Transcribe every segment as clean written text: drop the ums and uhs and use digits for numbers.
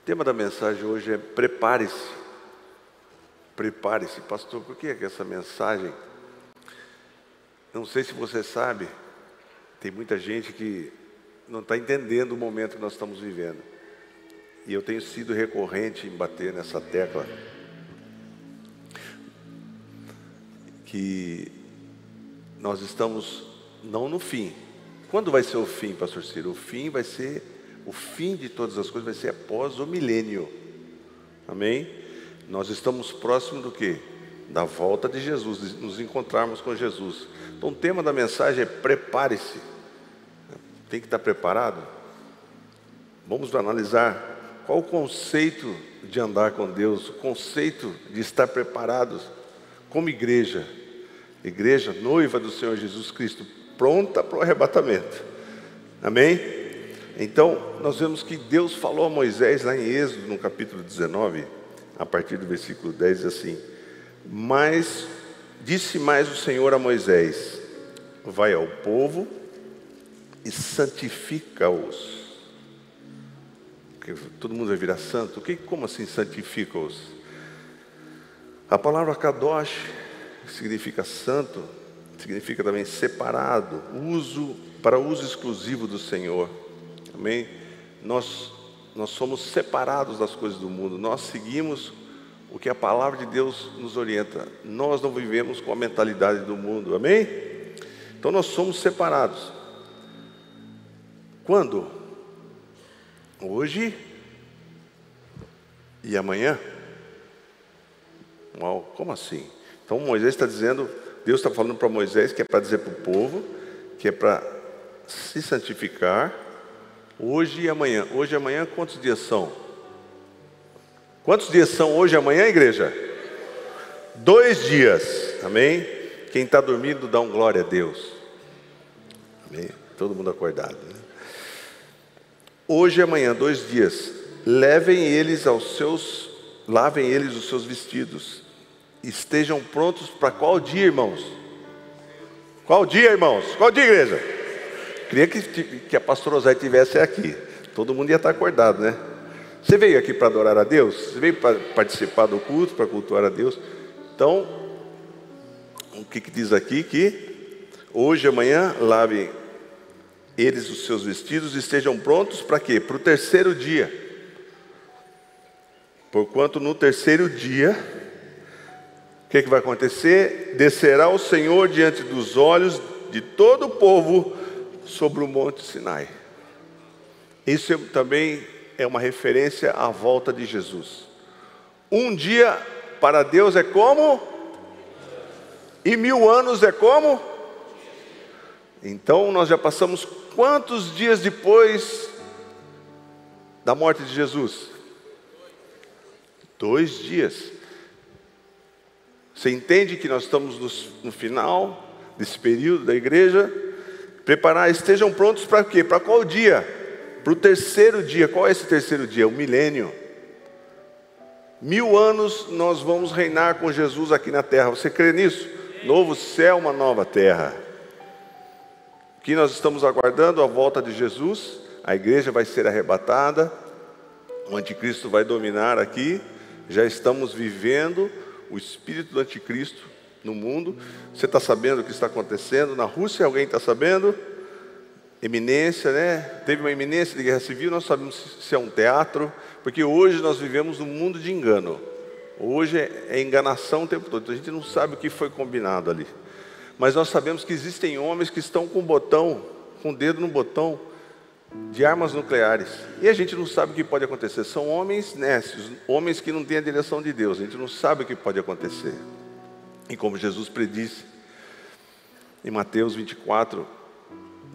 O tema da mensagem hoje é prepare-se. Prepare-se, pastor, por que é que essa mensagem? Não sei se você sabe, tem muita gente que não está entendendo o momento que nós estamos vivendo. E eu tenho sido recorrente em bater nessa tecla. Que nós estamos não no fim. Quando vai ser o fim, pastor Ciro? O fim vai ser, o fim de todas as coisas vai ser após o milênio. Amém? Nós estamos próximos do quê? Da volta de Jesus, de nos encontrarmos com Jesus. Então o tema da mensagem é prepare-se. Tem que estar preparado? Vamos analisar qual o conceito de andar com Deus, o conceito de estar preparados como igreja. Igreja, noiva do Senhor Jesus Cristo, pronta para o arrebatamento. Amém? Então, nós vemos que Deus falou a Moisés lá em Êxodo, no capítulo 19, a partir do versículo 10, diz assim: Mas disse mais o Senhor a Moisés: Vai ao povo e santifica-os. Todo mundo vai virar santo? Como assim santifica-os? A palavra kadosh significa santo, significa também separado, para uso exclusivo do Senhor. Amém? Nós somos separados das coisas do mundo, nós seguimos o que a palavra de Deus nos orienta. Nós não vivemos com a mentalidade do mundo, amém? Então nós somos separados. Quando? Hoje e amanhã? Uau, como assim? Então Moisés está dizendo, Deus está falando para Moisés que é para dizer para o povo, que é para se santificar hoje e amanhã. Hoje e amanhã quantos dias são? Quantos dias são hoje e amanhã, igreja? 2 dias, amém? Quem está dormindo dá um glória a Deus. Amém? Todo mundo acordado, né? Hoje e amanhã, 2 dias. Lavem eles os seus vestidos. Estejam prontos para qual dia, irmãos? Qual dia, irmãos? Qual dia, igreja? Queria que a pastora Osé estivesse aqui. Todo mundo ia estar acordado, né? Você veio aqui para adorar a Deus? Você veio para participar do culto, para cultuar a Deus? Então, o que diz aqui? Que hoje e amanhã lavem eles os seus vestidos e estejam prontos para quê? Para o terceiro dia. Porquanto no terceiro dia, o que vai acontecer? Descerá o Senhor diante dos olhos de todo o povo sobre o monte Sinai. Isso também é uma referência à volta de Jesus. Um dia para Deus é como? E 1000 anos é como? Então nós já passamos quantos dias depois da morte de Jesus? 2 dias. Você entende que nós estamos no final desse período da igreja? Estejam prontos para quê? Para qual dia? Para o terceiro dia. Qual é esse terceiro dia? O milênio. 1000 anos nós vamos reinar com Jesus aqui na terra. Você crê nisso? Novo céu, uma nova terra. Que nós estamos aguardando a volta de Jesus. A igreja vai ser arrebatada. O anticristo vai dominar aqui. Já estamos vivendo o espírito do anticristo no mundo. Você está sabendo o que está acontecendo na Rússia? Alguém está sabendo? Eminência, né? Teve uma iminência de guerra civil. Nós sabemos se é um teatro, porque hoje nós vivemos num mundo de engano. Hoje é enganação o tempo todo. Então a gente não sabe o que foi combinado ali. Mas nós sabemos que existem homens que estão com o dedo no botão de armas nucleares. E a gente não sabe o que pode acontecer. São homens nécios, homens que não têm a direção de Deus. A gente não sabe o que pode acontecer. E como Jesus predisse em Mateus 24,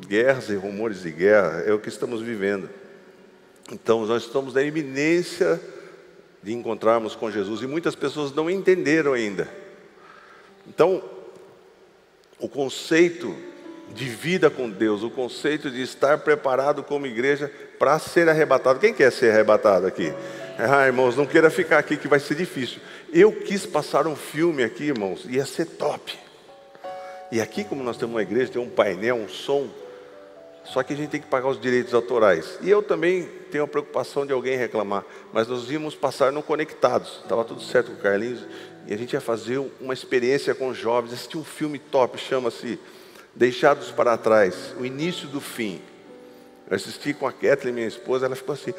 guerras e rumores de guerra é o que estamos vivendo. Então nós estamos na iminência de encontrarmos com Jesus. E muitas pessoas não entenderam ainda. Então, o conceito de vida com Deus, o conceito de estar preparado como igreja para ser arrebatado. Quem quer ser arrebatado aqui? Irmãos, não queira ficar aqui que vai ser difícil. Eu quis passar um filme aqui, irmãos, ia ser top. E aqui, como nós temos uma igreja, tem um painel, um som. Só que a gente tem que pagar os direitos autorais. E eu também tenho a preocupação de alguém reclamar. Mas nós íamos passar no Conectados. Estava tudo certo com o Carlinhos. E a gente ia fazer uma experiência com os jovens. Assistir um filme top, chama-se Deixados para Trás. O início do fim. Eu assisti com a Kathleen, minha esposa. Ela ficou assim,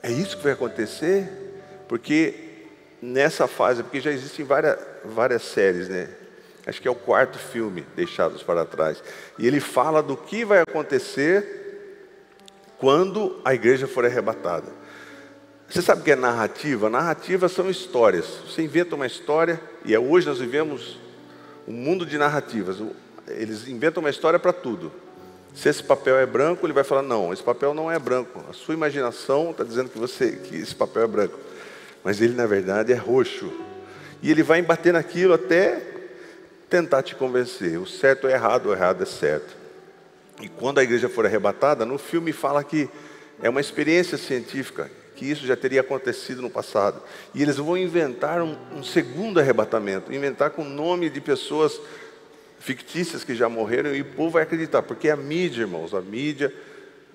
é isso que vai acontecer? Porque nessa fase, porque já existem várias séries, né? Acho que é o 4º filme, Deixados para Trás. E ele fala do que vai acontecer quando a igreja for arrebatada. Você sabe o que é narrativa? Narrativa são histórias. Você inventa uma história, e hoje nós vivemos um mundo de narrativas. Eles inventam uma história para tudo. Se esse papel é branco, ele vai falar, não, esse papel não é branco. A sua imaginação está dizendo que esse papel é branco. Mas ele, na verdade, é roxo. E ele vai bater naquilo até tentar te convencer. O certo é errado, o errado é certo. E quando a igreja for arrebatada, no filme fala que é uma experiência científica, que isso já teria acontecido no passado. E eles vão inventar um segundo arrebatamento, inventar com o nome de pessoas fictícias que já morreram, e o povo vai acreditar, porque a mídia, irmãos,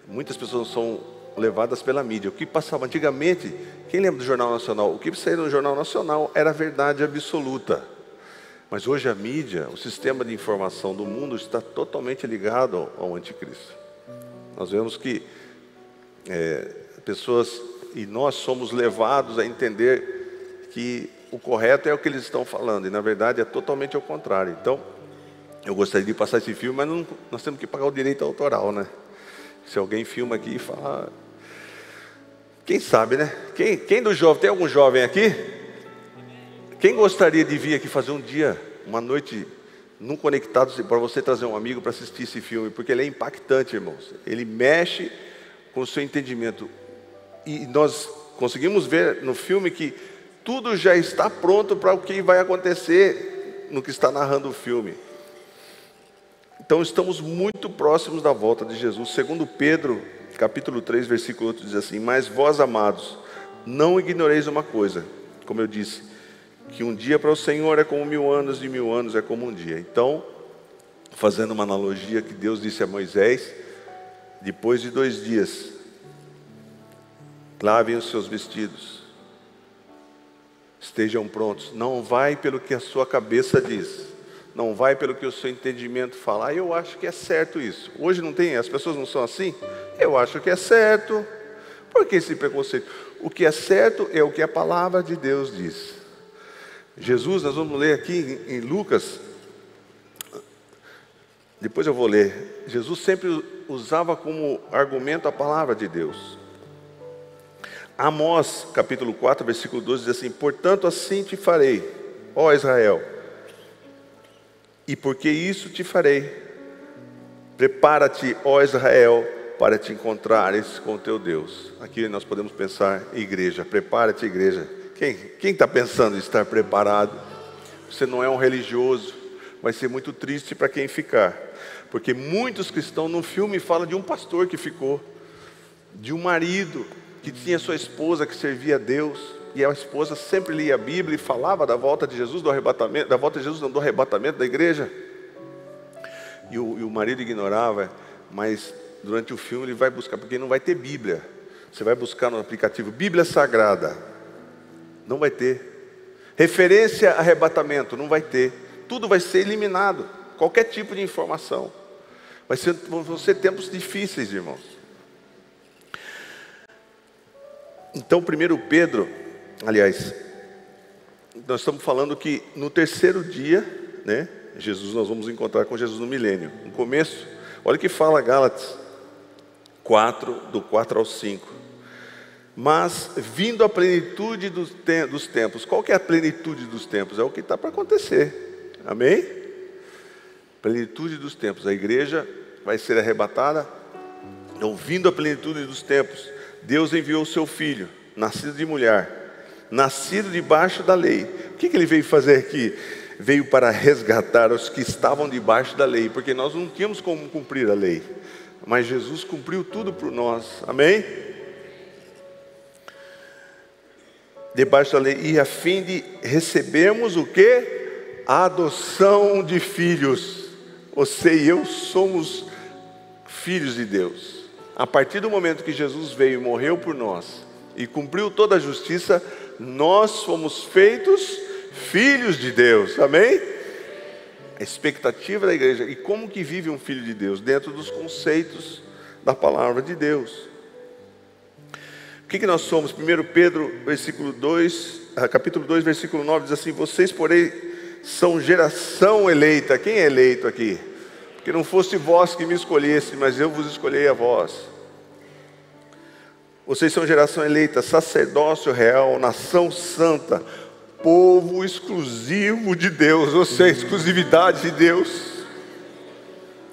muitas pessoas são levadas pela mídia. O que passava antigamente, quem lembra do Jornal Nacional? O que saía no Jornal Nacional era a verdade absoluta. Mas hoje a mídia, o sistema de informação do mundo está totalmente ligado ao anticristo. Nós vemos que pessoas, e nós somos levados a entender que o correto é o que eles estão falando, e na verdade é totalmente ao contrário. Então, eu gostaria de passar esse filme, mas nós temos que pagar o direito autoral, né? Se alguém filma aqui e fala... Quem sabe, né? Quem do jovem, tem algum jovem aqui? Quem gostaria de vir aqui fazer um dia, uma noite, num Conectados, para você trazer um amigo para assistir esse filme? Porque ele é impactante, irmãos. Ele mexe com o seu entendimento. E nós conseguimos ver no filme que tudo já está pronto para o que vai acontecer no que está narrando o filme. Então estamos muito próximos da volta de Jesus. Segundo Pedro, capítulo 3, versículo 8, diz assim: mas vós, amados, não ignoreis uma coisa, como eu disse, que um dia para o Senhor é como 1000 anos, e 1000 anos é como um dia. Então, fazendo uma analogia que Deus disse a Moisés, depois de 2 dias, lavem os seus vestidos, estejam prontos. Não vai pelo que a sua cabeça diz, não vai pelo que o seu entendimento fala. Eu acho que é certo isso. Hoje não tem, as pessoas não são assim? Eu acho que é certo. Por que esse preconceito? O que é certo é o que a palavra de Deus diz. Jesus, nós vamos ler aqui em Lucas, depois eu vou ler. Jesus sempre usava como argumento a palavra de Deus. Amós, capítulo 4, versículo 12, diz assim: portanto assim te farei, ó Israel, e porque isso te farei, prepara-te, ó Israel, para te encontrares com teu Deus. Aqui nós podemos pensar, igreja, prepara-te, igreja. Quem está pensando em estar preparado? Você não é um religioso, vai ser muito triste para quem ficar, porque muitos cristãos no filme falam de um pastor que ficou, de um marido que tinha sua esposa que servia a Deus, e a esposa sempre lia a Bíblia e falava da volta de Jesus, do arrebatamento, da volta de Jesus, não, do arrebatamento da igreja, e o marido ignorava. Mas durante o filme ele vai buscar, porque não vai ter Bíblia. Você vai buscar no aplicativo Bíblia Sagrada, não vai ter. Referência a arrebatamento, não vai ter. Tudo vai ser eliminado, qualquer tipo de informação. Vão ser tempos difíceis, irmãos. Então, 1 Pedro, aliás, nós estamos falando que no 3º dia, né, nós vamos encontrar com Jesus no milênio. No começo, olha o que fala Gálatas 4, do 4 ao 5. Mas vindo a plenitude dos tempos. Qual que é a plenitude dos tempos? É o que está para acontecer. Amém? Plenitude dos tempos. A igreja vai ser arrebatada. Então, vindo a plenitude dos tempos, Deus enviou o seu Filho, nascido de mulher, nascido debaixo da lei. O que ele veio fazer aqui? Veio para resgatar os que estavam debaixo da lei, porque nós não tínhamos como cumprir a lei, mas Jesus cumpriu tudo por nós. Amém? Debaixo da lei, e a fim de recebermos o que? A adoção de filhos. Você e eu filhos de Deus. A partir do momento que Jesus veio e morreu por nós e cumpriu toda a justiça, nós fomos feitos filhos de Deus, amém? A expectativa da igreja. E como que vive um filho de Deus? Dentro dos conceitos da palavra de Deus. O que nós somos? 1 Pedro, capítulo 2, versículo 9, diz assim: vocês, porém, são geração eleita. Quem é eleito aqui? Porque não fosse vós que me escolhesse, mas eu vos escolhi a vós. Vocês são geração eleita, sacerdócio real, nação santa, povo exclusivo de Deus, ou seja, exclusividade de Deus.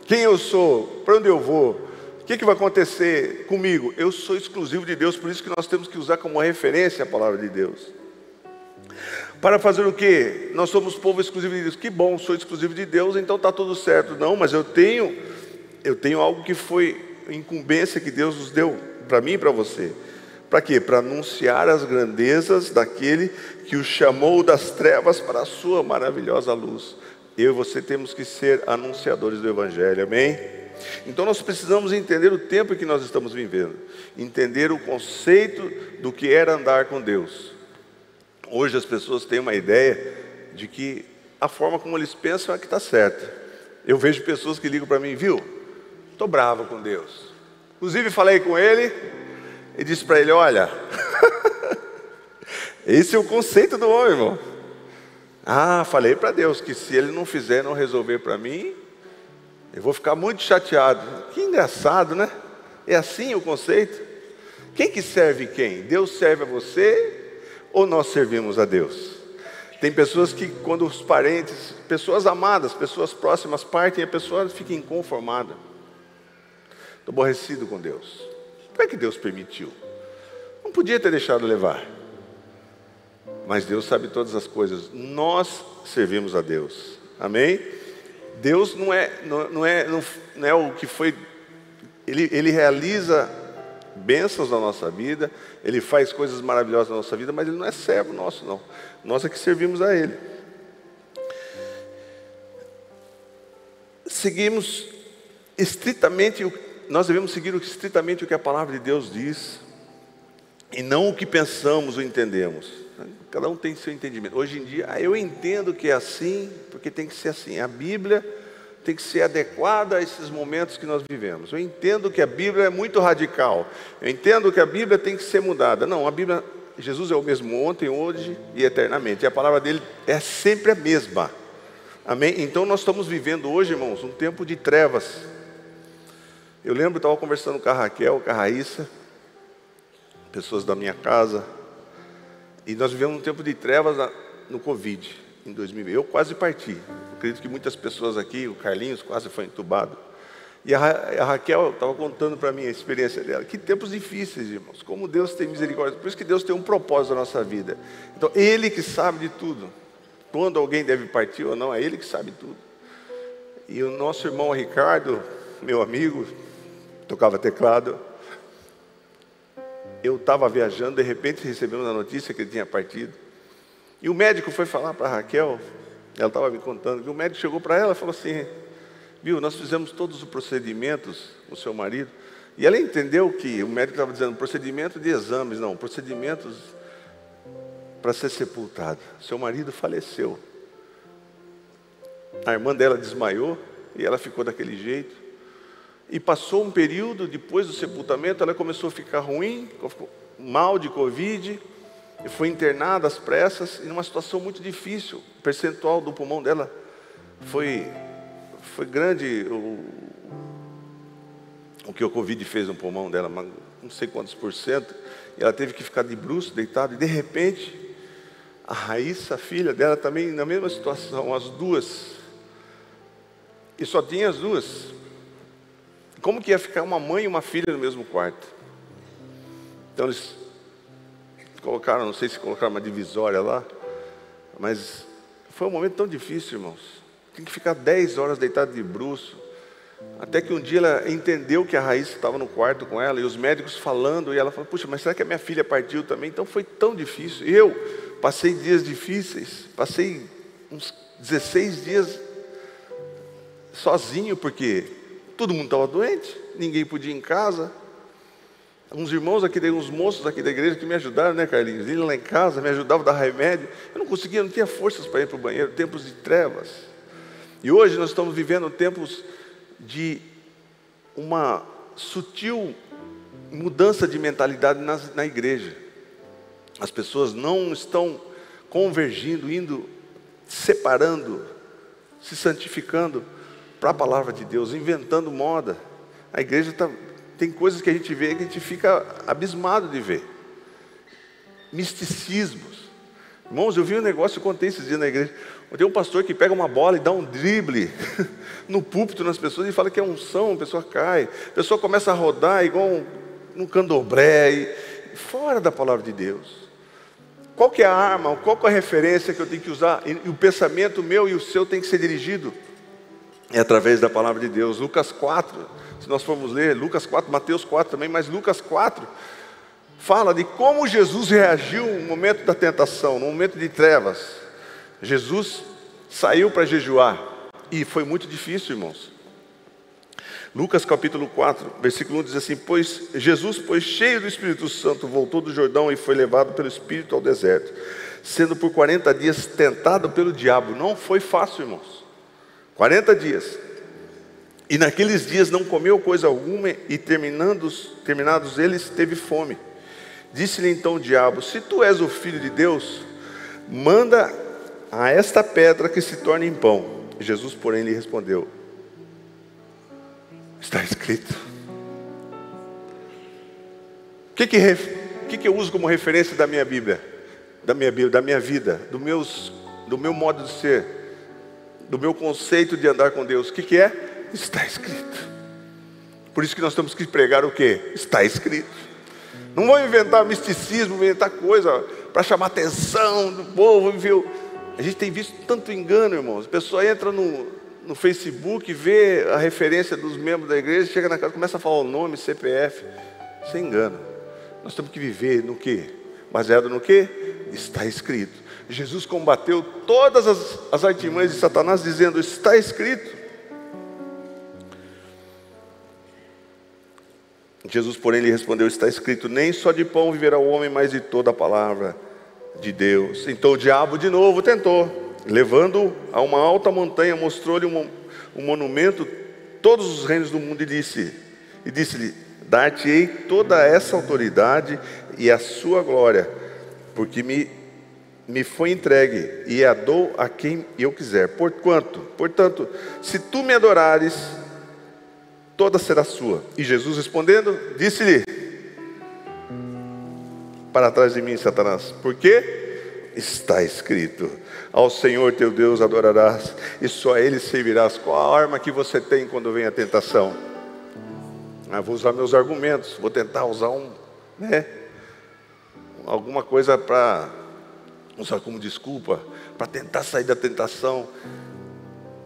Quem eu sou? Para onde eu vou? O que vai acontecer comigo? Eu sou exclusivo de Deus, por isso que nós temos que usar como referência a palavra de Deus. Para fazer o quê? Nós somos povo exclusivo de Deus. Que bom, sou exclusivo de Deus, então está tudo certo. Não, mas eu tenho algo que foi incumbência que Deus nos deu para mim e para você. Para quê? Para anunciar as grandezas daquele que o chamou das trevas para a sua maravilhosa luz. Eu e você temos que ser anunciadores do Evangelho, amém? Então nós precisamos entender o tempo em que nós estamos vivendo, entender o conceito do que era andar com Deus. Hoje as pessoas têm uma ideia de que a forma como eles pensam é que está certa. Eu vejo pessoas que ligam para mim, viu? Estou bravo com Deus. Inclusive falei com ele e disse para ele, olha, esse é o conceito do homem, irmão. Falei para Deus que se ele não fizer, não resolver para mim, eu vou ficar muito chateado. Que engraçado, né? É assim o conceito. Quem que serve quem? Deus serve a você ou nós servimos a Deus? Tem pessoas que quando os parentes, pessoas amadas, pessoas próximas partem, a pessoa fica inconformada. Estou aborrecido com Deus. Por que Deus permitiu? Não podia ter deixado levar. Mas Deus sabe todas as coisas. Nós servimos a Deus. Amém? Deus não é o que foi. Ele realiza bênçãos na nossa vida. Ele faz coisas maravilhosas na nossa vida. Mas Ele não é servo nosso, não. Nós é que servimos a Ele. Nós devemos seguir estritamente o que a palavra de Deus diz. E não o que pensamos ou entendemos. Cada um tem seu entendimento. Hoje em dia, eu entendo que é assim, porque tem que ser assim. A Bíblia tem que ser adequada a esses momentos que nós vivemos. Eu entendo que a Bíblia é muito radical. Eu entendo que a Bíblia tem que ser mudada. Não, a Bíblia, Jesus é o mesmo ontem, hoje e eternamente. E a palavra dele é sempre a mesma. Amém? Então nós estamos vivendo hoje, irmãos, um tempo de trevas. Eu lembro, estava conversando com a Raquel, com a Raíssa, pessoas da minha casa, e nós vivemos um tempo de trevas no Covid, em 2020. Eu quase parti. Acredito que muitas pessoas aqui, o Carlinhos quase foi entubado. E a Raquel estava contando para mim a experiência dela. Que tempos difíceis, irmãos. Como Deus tem misericórdia. Por isso que Deus tem um propósito na nossa vida. Então, Ele que sabe de tudo. Quando alguém deve partir ou não, é Ele que sabe tudo. E o nosso irmão Ricardo, meu amigo, tocava teclado. Eu estava viajando, de repente recebemos a notícia que ele tinha partido. E o médico foi falar para a Raquel, ela estava me contando, que o médico chegou para ela e falou assim, viu, nós fizemos todos os procedimentos, o seu marido, e ela entendeu que o médico estava dizendo, procedimento de exames, não, procedimentos para ser sepultado. Seu marido faleceu. A irmã dela desmaiou e ela ficou daquele jeito. E passou um período, depois do sepultamento, ela começou a ficar ruim, ficou mal de Covid, e foi internada às pressas, e numa situação muito difícil. O percentual do pulmão dela foi grande, o que o Covid fez no pulmão dela, não sei quantos %, e ela teve que ficar de bruços, deitada, e de repente, a Raíssa, a filha dela, também na mesma situação, as duas, e só tinha as duas. Como que ia ficar uma mãe e uma filha no mesmo quarto? Então eles colocaram, não sei se colocaram uma divisória lá, mas foi um momento tão difícil, irmãos. Tem que ficar 10 horas deitado de bruço. Até que um dia ela entendeu que a Raíssa estava no quarto com ela, e os médicos falando, e ela falou, puxa, mas será que a minha filha partiu também? Então foi tão difícil. Eu passei dias difíceis, passei uns 16 dias sozinho, porque Todo mundo estava doente, ninguém podia ir em casa. Uns irmãos aqui, uns moços aqui da igreja que me ajudaram, né, Carlinhos? Eles lá em casa me ajudavam a dar remédio. Eu não conseguia, não tinha forças para ir para o banheiro, tempos de trevas. E hoje nós estamos vivendo tempos de uma sutil mudança de mentalidade na igreja. As pessoas não estão convergindo, indo, separando, se santificando para a palavra de Deus, inventando moda. A igreja tem coisas que a gente vê que a gente fica abismado de ver. Misticismos. Irmãos, eu vi um negócio, eu contei esses dias na igreja. Tem um pastor que pega uma bola e dá um drible no púlpito nas pessoas e fala que é unção, a pessoa cai. A pessoa começa a rodar igual um candomblé, fora da palavra de Deus. Qual que é a arma, qual que é a referência que eu tenho que usar? E o pensamento meu e o seu tem que ser dirigido. É através da palavra de Deus. Lucas 4, se nós formos ler, Lucas 4, Mateus 4 também, mas Lucas 4 fala de como Jesus reagiu no momento da tentação, no momento de trevas. Jesus saiu para jejuar e foi muito difícil, irmãos. Lucas capítulo 4, versículo 1 diz assim: Jesus, cheio do Espírito Santo, voltou do Jordão e foi levado pelo Espírito ao deserto, sendo por 40 dias tentado pelo diabo. Não foi fácil, irmãos. 40 dias. E naqueles dias não comeu coisa alguma e terminados eles, teve fome. Disse-lhe então o diabo: se tu és o Filho de Deus, manda a esta pedra que se torne em pão. Jesus, porém, lhe respondeu: está escrito. O que eu uso como referência da minha Bíblia? Da minha vida, do meu modo de ser, do meu conceito de andar com Deus. O que é? Está escrito. Por isso que nós temos que pregar o quê? Está escrito. Não vou inventar misticismo, inventar coisa para chamar a atenção do povo. A gente tem visto tanto engano, irmãos. A pessoa entra no Facebook, vê a referência dos membros da igreja, chega na casa, começa a falar o nome, CPF. Isso é engano. Nós temos que viver no quê? Baseado no quê? Está escrito. Jesus combateu todas as artimanhas de Satanás, dizendo: está escrito. Jesus, porém, lhe respondeu: está escrito, nem só de pão viverá o homem, mas de toda a palavra de Deus. Então o diabo de novo tentou, levando-o a uma alta montanha, mostrou-lhe um monumento, todos os reinos do mundo, e disse-lhe: dar-te-ei toda essa autoridade e a sua glória, porque me foi entregue, e a dou a quem eu quiser. Portanto, se tu me adorares, toda será sua. E Jesus respondendo, disse-lhe: para trás de mim, Satanás, porque está escrito: ao Senhor teu Deus adorarás, e só a Ele servirás. Qual a arma que você tem quando vem a tentação? Vou usar meus argumentos, vou tentar usar alguma coisa para usar como desculpa, para tentar sair da tentação.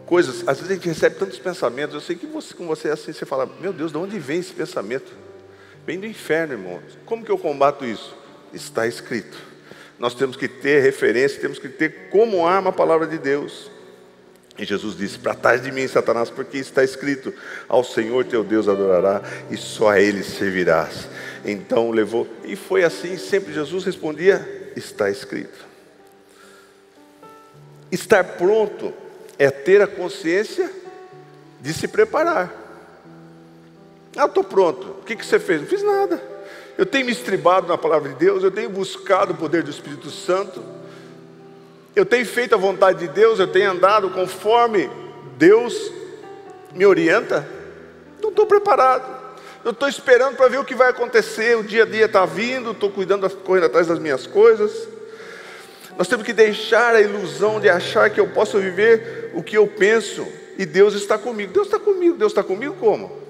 Coisas, às vezes a gente recebe tantos pensamentos. Eu sei que com você é assim, você fala: meu Deus, de onde vem esse pensamento? Vem do inferno, irmãos. Como que eu combato isso? Está escrito. Nós temos que ter referência, temos que ter como arma a palavra de Deus. E Jesus disse: para trás de mim, Satanás, porque está escrito: ao Senhor teu Deus adorará, e só a Ele servirás. Então levou, e foi assim, sempre Jesus respondia: está escrito. Estar pronto é ter a consciência de se preparar. Eu estou pronto. O que você fez? Não fiz nada. Eu tenho me estribado na palavra de Deus, eu tenho buscado o poder do Espírito Santo, eu tenho feito a vontade de Deus, eu tenho andado conforme Deus me orienta. Não estou preparado. Eu estou esperando para ver o que vai acontecer. O dia a dia está vindo, estou correndo atrás das minhas coisas. Nós temos que deixar a ilusão de achar que eu posso viver o que eu penso e Deus está comigo. Deus está comigo. Deus está comigo como?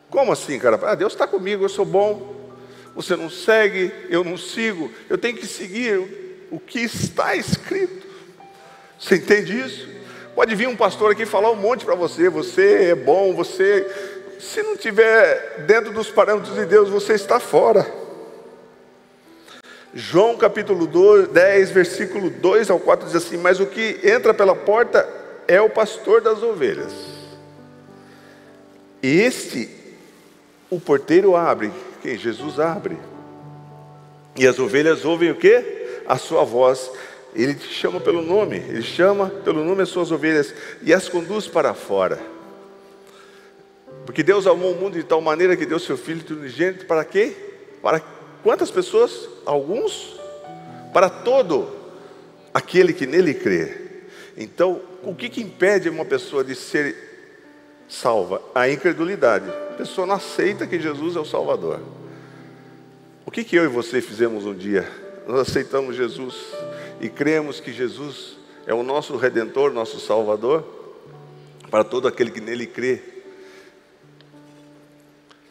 Como assim, cara? Deus está comigo, eu sou bom. Você não segue, eu não sigo. Eu tenho que seguir o que está escrito. Você entende isso? Pode vir um pastor aqui falar um monte para você. Você é bom, se não estiver dentro dos parâmetros de Deus, você está fora. João capítulo 10, versículo 2 ao 4 diz assim: mas o que entra pela porta é o pastor das ovelhas. O porteiro abre. Quem? Jesus abre. E as ovelhas ouvem o quê? A sua voz. Ele te chama pelo nome. Ele chama pelo nome as suas ovelhas e as conduz para fora. Porque Deus amou o mundo de tal maneira que deu seu Filho unigênito para quê? Para quantas pessoas? Alguns? Para todo aquele que nele crê. Então, o que impede uma pessoa de ser salva? A incredulidade. A pessoa não aceita que Jesus é o Salvador. O que eu e você fizemos um dia? Nós aceitamos Jesus e cremos que Jesus é o nosso Redentor, nosso Salvador, para todo aquele que nele crê.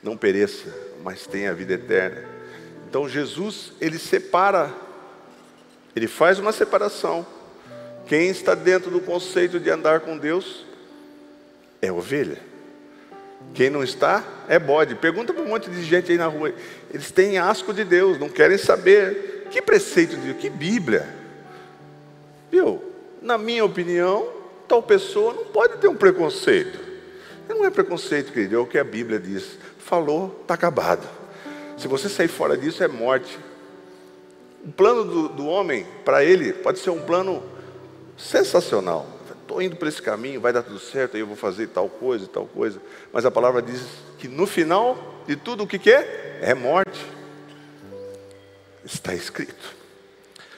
Não pereça, mas tenha a vida eterna. Então Jesus, ele separa, ele faz uma separação. Quem está dentro do conceito de andar com Deus é ovelha. Quem não está é bode. Pergunta para um monte de gente aí na rua. Eles têm asco de Deus, não querem saber. Que preceito de Deus? Que Bíblia? Viu? Na minha opinião, tal pessoa não pode ter um preconceito. Não é preconceito, querido, é o que a Bíblia diz. Falou, está acabado. Se você sair fora disso, é morte. O plano do homem, para ele, pode ser um plano sensacional. Estou indo por esse caminho, vai dar tudo certo, aí eu vou fazer tal coisa e tal coisa. Mas a palavra diz que no final de tudo, o que é? É morte. Está escrito.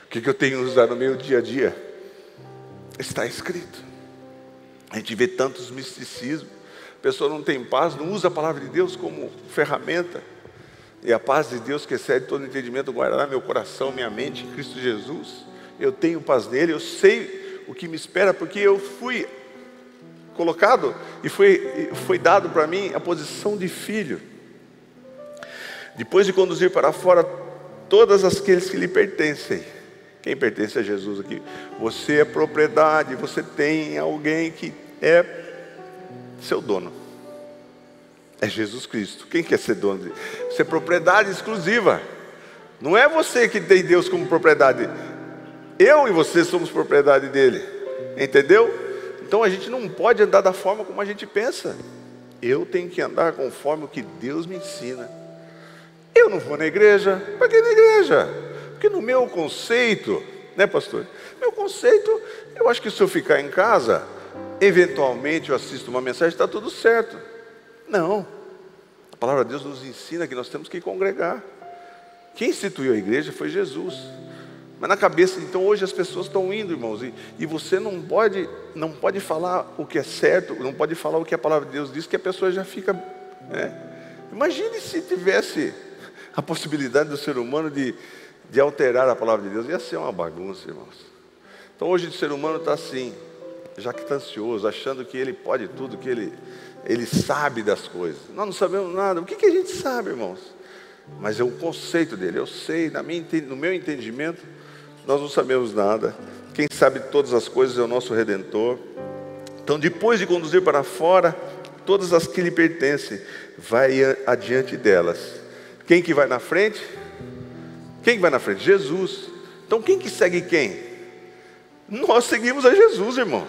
O que eu tenho usado no meu dia a dia? Está escrito. A gente vê tantos misticismos. A pessoa não tem paz, não usa a palavra de Deus como ferramenta. E a paz de Deus que excede todo entendimento guardará meu coração, minha mente em Cristo Jesus. Eu tenho paz nele, eu sei o que me espera, porque eu fui colocado e foi dado para mim a posição de filho. Depois de conduzir para fora todas aqueles que lhe pertencem. Quem pertence a Jesus aqui? Você é propriedade, você tem alguém que é seu dono. É Jesus Cristo. Quem quer ser dono dele? Você é propriedade exclusiva. Não é você que tem Deus como propriedade. Eu e você somos propriedade dele. Entendeu? Então a gente não pode andar da forma como a gente pensa. Eu tenho que andar conforme o que Deus me ensina. Eu não vou na igreja. Para que na igreja? Porque no meu conceito, né, pastor? Meu conceito, eu acho que se eu ficar em casa, eventualmente eu assisto uma mensagem, está tudo certo. Não. A palavra de Deus nos ensina que nós temos que congregar. Quem instituiu a igreja foi Jesus. Mas na cabeça, então hoje as pessoas estão indo, irmãos, e você não pode falar o que é certo, não pode falar o que a palavra de Deus diz, que a pessoa já fica, né? Imagine se tivesse a possibilidade do ser humano de alterar a palavra de Deus. Ia ser uma bagunça, irmãos. Então hoje o ser humano está assim, jactancioso, achando que ele pode tudo, que ele sabe das coisas. Nós não sabemos nada. O que a gente sabe, irmãos? Mas é o conceito dele. Eu sei, no meu entendimento, nós não sabemos nada. Quem sabe todas as coisas é o nosso Redentor. Então, depois de conduzir para fora todas as que lhe pertencem, vai adiante delas. Quem que vai na frente? Quem que vai na frente? Jesus. Então, quem que segue quem? Nós seguimos a Jesus, irmãos.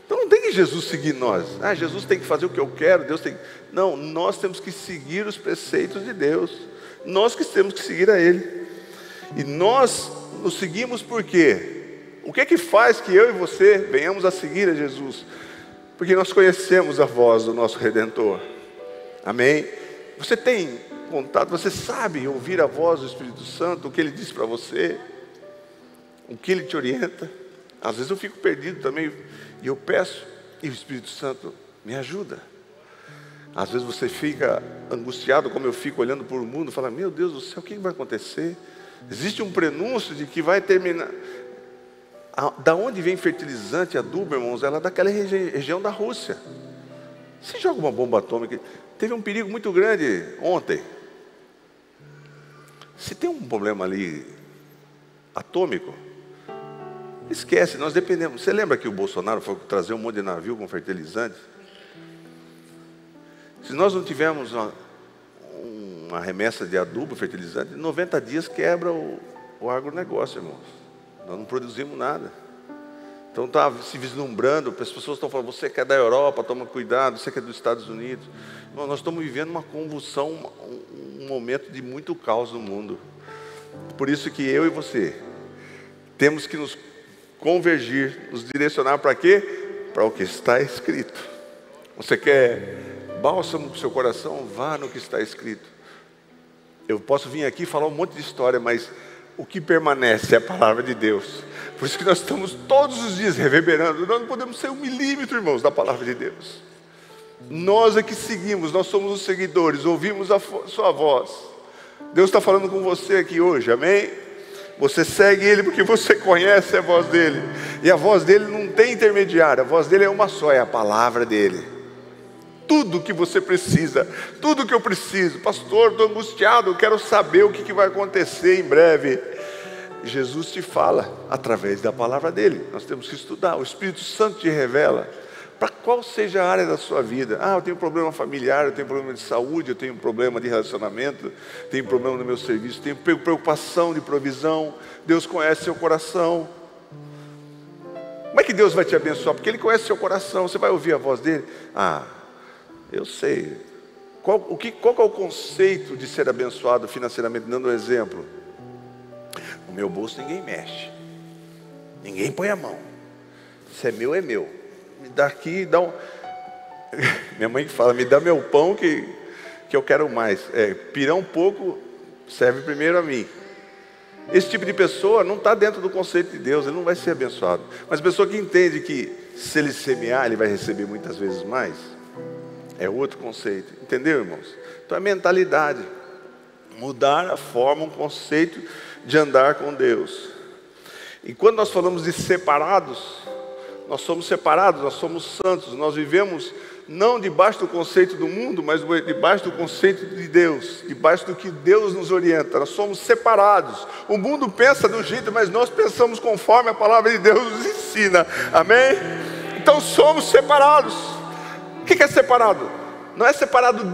Então não tem que Jesus seguir nós. Jesus tem que fazer o que eu quero, Deus tem que... Não, nós temos que seguir os preceitos de Deus. Nós que temos que seguir a Ele. E nós nos seguimos por quê? O que faz que eu e você venhamos a seguir a Jesus? Porque nós conhecemos a voz do nosso Redentor. Amém? Você tem contato, você sabe ouvir a voz do Espírito Santo, o que Ele diz para você, o que Ele te orienta. Às vezes eu fico perdido também, e eu peço, e o Espírito Santo me ajuda. Às vezes você fica angustiado, como eu fico olhando para o mundo, fala, meu Deus do céu, o que vai acontecer? Existe um prenúncio de que vai terminar. Da onde vem fertilizante, adubo, irmãos? Ela é daquela região da Rússia. Se joga uma bomba atômica, teve um perigo muito grande ontem. Se tem um problema ali atômico, esquece, nós dependemos. Você lembra que o Bolsonaro foi trazer um monte de navio com fertilizante? Se nós não tivermos uma remessa de adubo, fertilizante, em 90 dias quebra o agronegócio, irmãos. Nós não produzimos nada. Então está se vislumbrando, as pessoas estão falando, você que é da Europa, toma cuidado, você que é dos Estados Unidos. Nós estamos vivendo uma convulsão, um momento de muito caos no mundo. Por isso que eu e você temos que nos convergir, nos direcionar para quê? Para o que está escrito. Você quer bálsamo para o seu coração? Vá no que está escrito. Eu posso vir aqui e falar um monte de história, mas o que permanece é a palavra de Deus. Por isso que nós estamos todos os dias reverberando. Nós não podemos ser 1 milímetro, irmãos, da palavra de Deus. Nós é que seguimos, nós somos os seguidores, ouvimos a sua voz. Deus está falando com você aqui hoje, amém? Você segue Ele porque você conhece a voz dEle. E a voz dEle não tem intermediário, a voz dEle é uma só, é a palavra dEle. Tudo que você precisa, tudo que eu preciso. Pastor, estou angustiado, eu quero saber o que vai acontecer em breve. Jesus te fala através da palavra dEle. Nós temos que estudar, o Espírito Santo te revela. Para qual seja a área da sua vida. Eu tenho um problema familiar, eu tenho um problema de saúde, eu tenho um problema de relacionamento, tenho um problema no meu serviço, tenho preocupação de provisão. Deus conhece seu coração. Como é que Deus vai te abençoar? Porque Ele conhece seu coração. Você vai ouvir a voz dEle? Eu sei. Qual que é o conceito de ser abençoado financeiramente? Dando um exemplo. No meu bolso ninguém mexe. Ninguém põe a mão. Se é meu, é meu. Me dá aqui, dá um... Minha mãe fala, me dá meu pão que eu quero mais. Pirão pouco serve primeiro a mim. Esse tipo de pessoa não está dentro do conceito de Deus, ele não vai ser abençoado. Mas a pessoa que entende que se ele semear, ele vai receber muitas vezes mais, é outro conceito. Entendeu, irmãos? Então é mentalidade. Mudar a forma, um conceito de andar com Deus. E quando nós falamos de separados, nós somos separados, nós somos santos, nós vivemos não debaixo do conceito do mundo, mas debaixo do conceito de Deus, debaixo do que Deus nos orienta. Nós somos separados. O mundo pensa de um jeito, mas nós pensamos conforme a palavra de Deus nos ensina. Amém? Então somos separados. O que é separado? Não é separado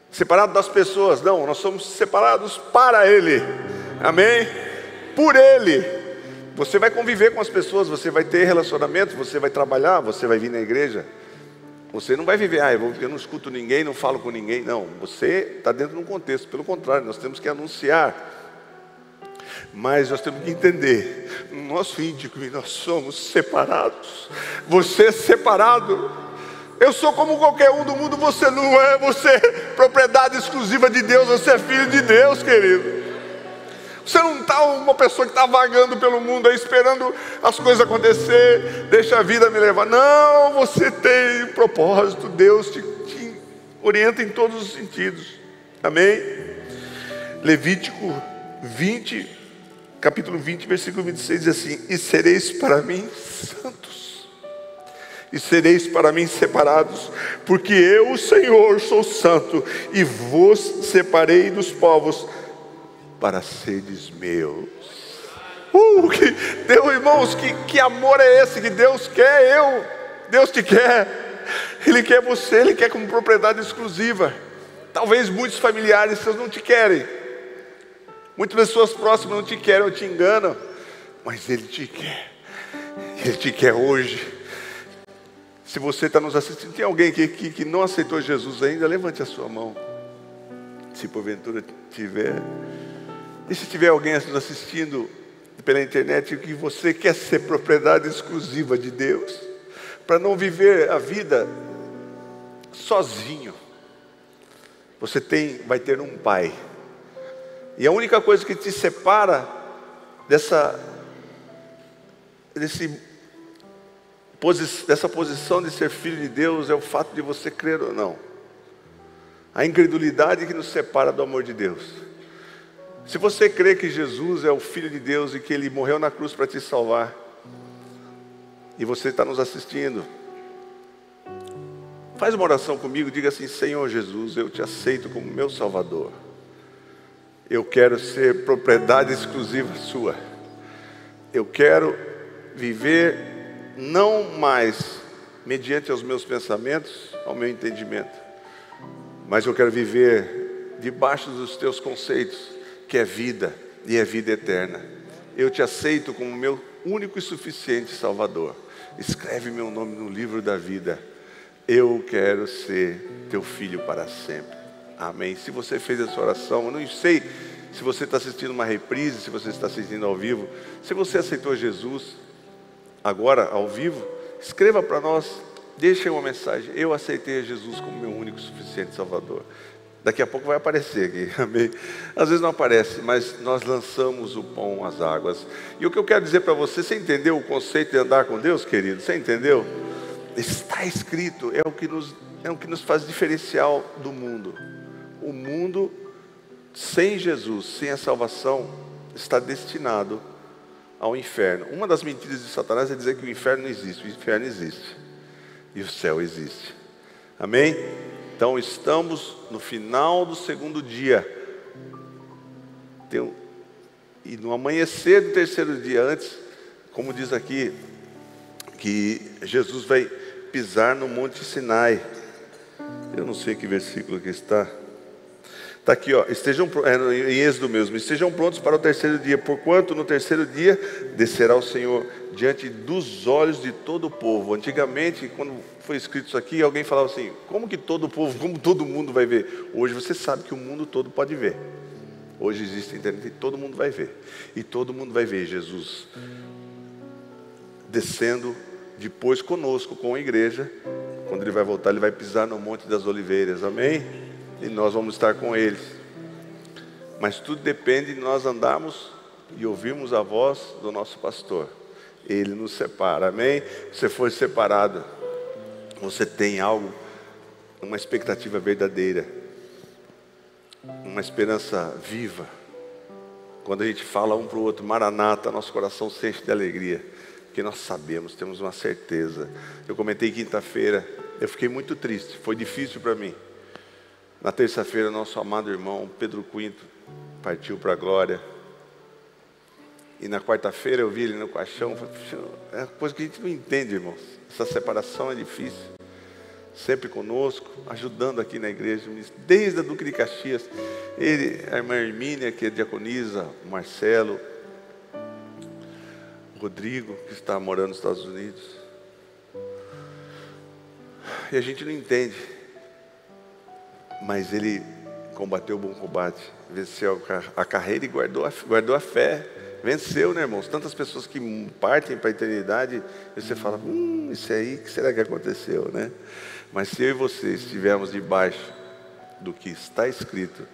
separado das pessoas, não. Nós somos separados para Ele. Amém? Por Ele. Você vai conviver com as pessoas, você vai ter relacionamento, você vai trabalhar, você vai vir na igreja. Você não vai viver, eu não escuto ninguém, não falo com ninguém. Não, você está dentro de um contexto. Pelo contrário, nós temos que anunciar. Mas nós temos que entender, no nosso íntimo, nós somos separados. Você é separado. Eu sou como qualquer um do mundo, você não é. Você é propriedade exclusiva de Deus, você é filho de Deus, querido. Você não está uma pessoa que está vagando pelo mundo aí, esperando as coisas acontecer, deixa a vida me levar. Não, você tem um propósito, Deus te orienta em todos os sentidos. Amém? Levítico 20, capítulo 20, versículo 26 diz assim: e sereis para mim santos, e sereis para mim separados, porque eu, o Senhor, sou santo, e vos separei dos povos, para seres meus. Irmãos, que amor é esse que Deus quer? Deus te quer. Ele quer você, Ele quer como propriedade exclusiva. Talvez muitos familiares seus não te querem, muitas pessoas próximas não te querem ou te enganam, mas Ele te quer. Ele te quer hoje. Se você está nos assistindo, tem alguém que não aceitou Jesus ainda, levante a sua mão. Se porventura tiver. E se tiver alguém nos assistindo pela internet que você quer ser propriedade exclusiva de Deus, para não viver a vida sozinho, você vai ter um pai. E a única coisa que te separa dessa posição de ser filho de Deus é o fato de você crer ou não. A incredulidade que nos separa do amor de Deus. Se você crê que Jesus é o Filho de Deus e que Ele morreu na cruz para te salvar, e você está nos assistindo, faz uma oração comigo, diga assim: Senhor Jesus, eu te aceito como meu Salvador. Eu quero ser propriedade exclusiva sua. Eu quero viver não mais mediante aos meus pensamentos, ao meu entendimento, mas eu quero viver debaixo dos teus conceitos, que é vida e é vida eterna. Eu te aceito como meu único e suficiente Salvador. Escreve meu nome no livro da vida. Eu quero ser teu filho para sempre. Amém. Se você fez essa oração, eu não sei se você está assistindo uma reprise, se você está assistindo ao vivo. Se você aceitou Jesus agora ao vivo, escreva para nós, deixe uma mensagem. Eu aceitei Jesus como meu único e suficiente Salvador. Daqui a pouco vai aparecer aqui, amém? Às vezes não aparece, mas nós lançamos o pão às águas. E o que eu quero dizer para você, você entendeu o conceito de andar com Deus, querido? Você entendeu? Está escrito, é o que nos faz diferencial do mundo. O mundo sem Jesus, sem a salvação, está destinado ao inferno. Uma das mentiras de Satanás é dizer que o inferno não existe. O inferno existe e o céu existe. Amém? Então estamos no final do segundo dia. E no amanhecer do terceiro dia, antes, como diz aqui, que Jesus vai pisar no Monte Sinai. Eu não sei que versículo que está. Está aqui, ó, em Êxodo mesmo. Estejam prontos para o terceiro dia, porquanto no terceiro dia descerá o Senhor diante dos olhos de todo o povo. Antigamente, quando foi escrito isso aqui, alguém falava assim: como que todo o povo, como todo mundo vai ver? Hoje você sabe que o mundo todo pode ver. Hoje existe a internet e todo mundo vai ver. E todo mundo vai ver Jesus descendo depois conosco, com a igreja. Quando ele vai voltar, ele vai pisar no Monte das Oliveiras, amém? E nós vamos estar com eles. Mas tudo depende de nós andarmos e ouvirmos a voz do nosso pastor. Ele nos separa, amém? Você foi separado, você tem algo, uma expectativa verdadeira, uma esperança viva. Quando a gente fala um para o outro, Maranata, nosso coração se enche de alegria, porque nós sabemos, temos uma certeza. Eu comentei quinta-feira, eu fiquei muito triste, foi difícil para mim. Na terça-feira, nosso amado irmão Pedro Quinto partiu para a glória. E na quarta-feira eu vi ele no caixão. É uma coisa que a gente não entende, irmãos. Essa separação é difícil. Sempre conosco, ajudando aqui na igreja, desde a Duque de Caxias. Ele, a irmã Hermínia, que é diaconisa, o Marcelo, o Rodrigo, que está morando nos Estados Unidos. E a gente não entende. Mas ele combateu o bom combate, venceu a carreira e guardou a fé. Venceu, né, irmãos? Tantas pessoas que partem para a eternidade, e você fala, isso aí, o que será que aconteceu, né? Mas se eu e você estivermos debaixo do que está escrito,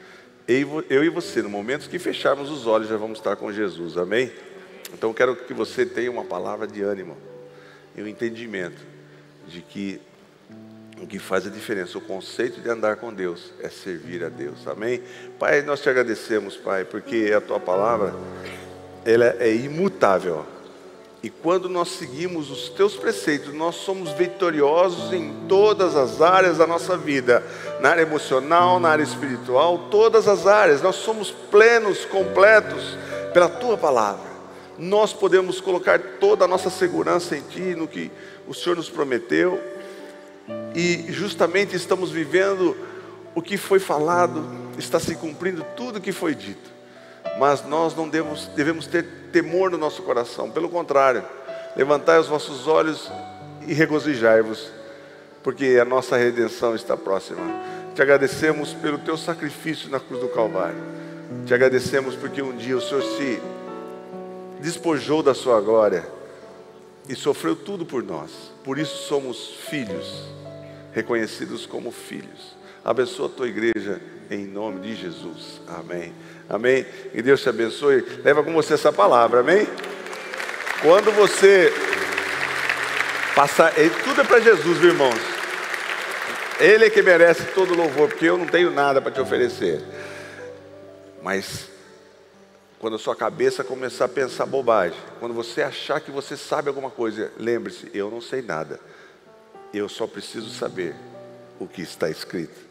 eu e você, no momento que fecharmos os olhos, já vamos estar com Jesus, amém? Então eu quero que você tenha uma palavra de ânimo e um entendimento de que o que faz a diferença, o conceito de andar com Deus é servir a Deus, amém? Pai, nós te agradecemos, Pai, porque a tua palavra, ela é imutável. E quando nós seguimos os teus preceitos, nós somos vitoriosos em todas as áreas da nossa vida, na área emocional, na área espiritual, todas as áreas. Nós somos plenos, completos pela tua palavra. Nós podemos colocar toda a nossa segurança em ti, no que o Senhor nos prometeu. E justamente estamos vivendo o que foi falado, está se cumprindo tudo o que foi dito. Mas nós não devemos ter temor no nosso coração. Pelo contrário, levantai os vossos olhos e regozijai-vos, porque a nossa redenção está próxima. Te agradecemos pelo teu sacrifício na cruz do Calvário. Te agradecemos porque um dia o Senhor se despojou da sua glória e sofreu tudo por nós. Por isso somos filhos, reconhecidos como filhos. Abençoa a tua igreja em nome de Jesus, amém, amém. Que Deus te abençoe. Leva com você essa palavra, amém. Quando você passar, tudo é para Jesus, viu, irmãos? Ele é que merece todo louvor, porque eu não tenho nada para te oferecer. Mas quando a sua cabeça começar a pensar bobagem, quando você achar que você sabe alguma coisa, lembre-se, eu não sei nada. Eu só preciso saber o que está escrito.